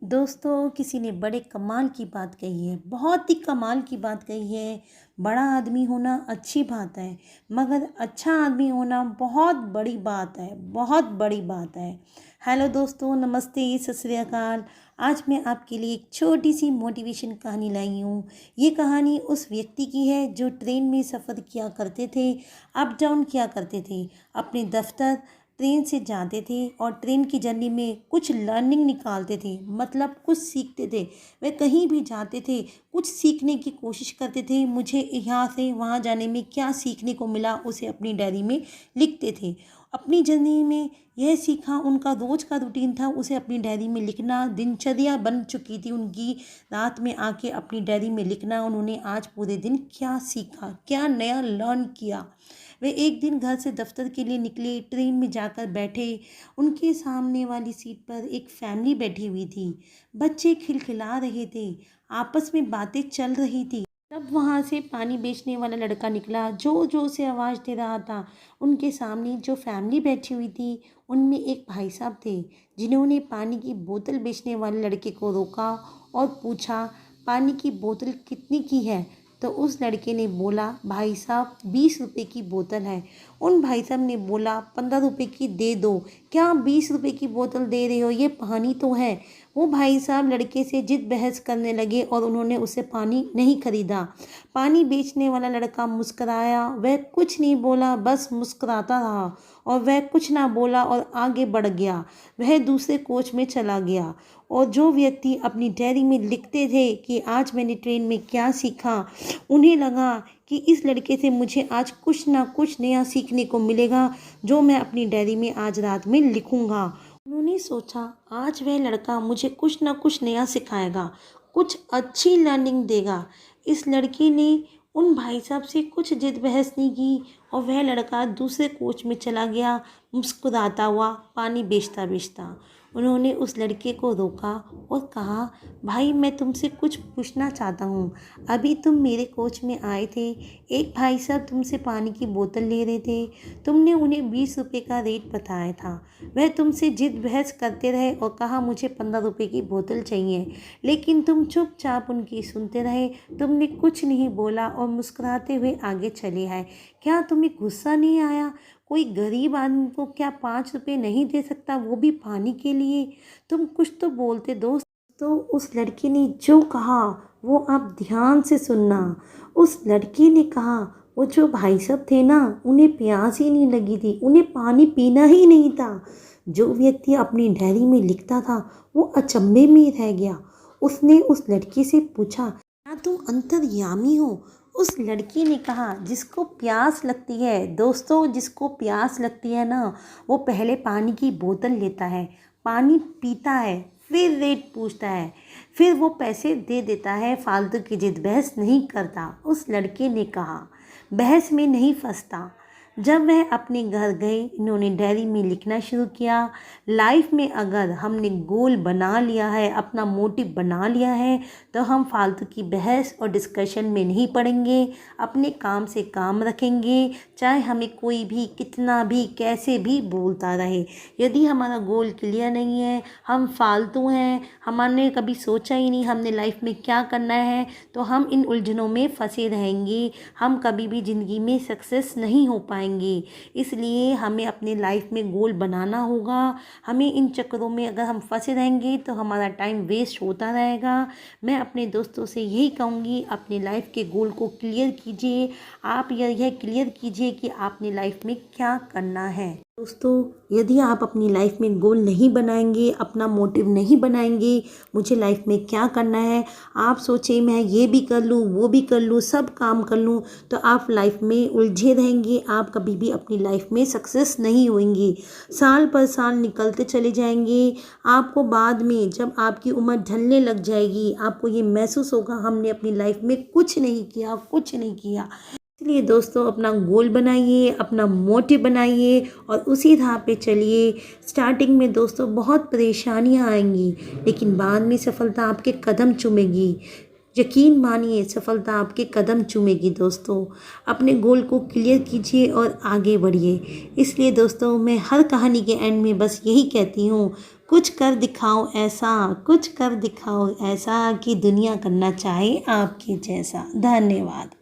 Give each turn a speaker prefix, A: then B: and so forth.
A: दोस्तों किसी ने बड़े कमाल की बात कही है, बहुत ही कमाल की बात कही है। बड़ा आदमी होना अच्छी बात है, मगर अच्छा आदमी होना बहुत बड़ी बात है, बहुत बड़ी बात है। हेलो दोस्तों, नमस्ते, सत श्री अकाल। आज मैं आपके लिए एक छोटी सी मोटिवेशन कहानी लाई हूँ। ये कहानी उस व्यक्ति की है जो ट्रेन में सफ़र किया करते थे, अप डाउन किया करते थे, अपने दफ्तर ट्रेन से जाते थे और ट्रेन की जर्नी में कुछ लर्निंग निकालते थे, मतलब कुछ सीखते थे। वे कहीं भी जाते थे कुछ सीखने की कोशिश करते थे। मुझे यहाँ से वहाँ जाने में क्या सीखने को मिला उसे अपनी डायरी में लिखते थे। अपनी जर्नी में यह सीखा, उनका रोज का रूटीन था उसे अपनी डायरी में लिखना, दिनचर्या बन चुकी थी उनकी। रात में आके अपनी डायरी में लिखना उन्होंने आज पूरे दिन क्या सीखा, क्या नया लर्न किया। वे एक दिन घर से दफ्तर के लिए निकले, ट्रेन में जाकर बैठे। उनके सामने वाली सीट पर एक फैमिली बैठी हुई थी। बच्चे खिलखिला रहे थे, आपस में बातें चल रही थी। तब वहाँ से पानी बेचने वाला लड़का निकला, जोर जोर से आवाज़ दे रहा था। उनके सामने जो फैमिली बैठी हुई थी उनमें एक भाई साहब थे, जिन्होंने पानी की बोतल बेचने वाले लड़के को रोका और पूछा, पानी की बोतल कितने की है? तो उस लड़के ने बोला, भाई साहब 20 रुपए की बोतल है। उन भाई साहब ने बोला, 15 रुपए की दे दो। क्या 20 रुपए की बोतल दे रहे हो, ये पानी तो है। वो भाई साहब लड़के से जिद बहस करने लगे और उन्होंने उसे पानी नहीं खरीदा। पानी बेचने वाला लड़का मुस्कराया, वह कुछ नहीं बोला, बस मुस्कराता रहा। और वह कुछ ना बोला और आगे बढ़ गया। वह दूसरे कोच में चला गया। और जो व्यक्ति अपनी डायरी में लिखते थे कि आज मैंने ट्रेन में क्या सीखा, उन्हें लगा कि इस लड़के से मुझे आज कुछ ना कुछ नया सीखने को मिलेगा, जो मैं अपनी डायरी में आज रात में लिखूंगा। उन्होंने सोचा, आज वह लड़का मुझे कुछ ना कुछ नया सिखाएगा, कुछ अच्छी लर्निंग देगा। इस लड़के ने उन भाई साहब से कुछ जिद बहस नहीं की और वह लड़का दूसरे कोच में चला गया, मुस्कुराता हुआ, पानी बेचता बेचता। उन्होंने उस लड़के को रोका और कहा, भाई मैं तुमसे कुछ पूछना चाहता हूँ। अभी तुम मेरे कोच में आए थे, एक भाई साहब तुमसे पानी की बोतल ले रहे थे। तुमने उन्हें 20 रुपए का रेट बताया था। वह तुमसे जिद बहस करते रहे और कहा मुझे 15 रुपए की बोतल चाहिए, लेकिन तुम चुपचाप उनकी सुनते रहे। तुमने कुछ नहीं बोला और मुस्कुराते हुए आगे चले आए। क्या तुम्हें गुस्सा नहीं आया? कोई गरीब आदमी को क्या 5 रुपए नहीं दे सकता, वो भी पानी के लिए? तुम कुछ तो बोलते दोस्त। तो उस लड़के ने जो कहा वो आप ध्यान से सुनना। उस लड़के ने कहा, वो जो भाई साहब थे ना, उन्हें प्यास ही नहीं लगी थी, उन्हें पानी पीना ही नहीं था। जो व्यक्ति अपनी डायरी में लिखता था वो अचंभे में रह गया। उसने उस लड़के से पूछा, क्या तुम अंतर्यामी हो? उस लड़की ने कहा, जिसको प्यास लगती है दोस्तों, जिसको प्यास लगती है ना, वो पहले पानी की बोतल लेता है, पानी पीता है, फिर रेट पूछता है, फिर वो पैसे दे देता है, फालतू की जिद बहस नहीं करता। उस लड़के ने कहा, बहस में नहीं फंसता। जब वह अपने घर गए, इन्होंने डायरी में लिखना शुरू किया। लाइफ में अगर हमने गोल बना लिया है, अपना मोटिव बना लिया है, तो हम फालतू की बहस और डिस्कशन में नहीं पड़ेंगे, अपने काम से काम रखेंगे, चाहे हमें कोई भी कितना भी कैसे भी बोलता रहे। यदि हमारा गोल क्लियर नहीं है, हम फालतू हैं, हमने कभी सोचा ही नहीं हमने लाइफ में क्या करना है, तो हम इन उलझनों में फंसे रहेंगे, हम कभी भी ज़िंदगी में सक्सेस नहीं हो पाएंगे। इसलिए हमें अपने लाइफ में गोल बनाना होगा। हमें इन चक्करों में अगर हम फंसे रहेंगे तो हमारा टाइम वेस्ट होता रहेगा। मैं अपने दोस्तों से यही कहूँगी, अपनी लाइफ के गोल को क्लियर कीजिए। आप यह क्लियर कीजिए कि आपने लाइफ में क्या करना है। दोस्तों, यदि आप अपनी लाइफ में गोल नहीं बनाएंगे, अपना मोटिव नहीं बनाएंगे, मुझे लाइफ में क्या करना है, आप सोचें मैं ये भी कर लूँ, वो भी कर लूँ, सब काम कर लूँ, तो आप लाइफ में उलझे रहेंगे। आप कभी भी अपनी लाइफ में सक्सेस नहीं होंगे। साल पर साल निकलते चले जाएंगे। आपको बाद में जब आपकी उम्र ढलने लग जाएगी, आपको ये महसूस होगा हमने अपनी लाइफ में कुछ नहीं किया, कुछ नहीं किया। इसलिए दोस्तों, अपना गोल बनाइए, अपना मोटिव बनाइए और उसी राह पे चलिए। स्टार्टिंग में दोस्तों बहुत परेशानियां आएंगी, लेकिन बाद में सफलता आपके कदम चूमेगी। यकीन मानिए, सफलता आपके कदम चूमेगी। दोस्तों, अपने गोल को क्लियर कीजिए और आगे बढ़िए। इसलिए दोस्तों, मैं हर कहानी के एंड में बस यही कहती हूँ, कुछ कर दिखाओ ऐसा, कुछ कर दिखाओ ऐसा कि दुनिया करना चाहे आपके जैसा। धन्यवाद।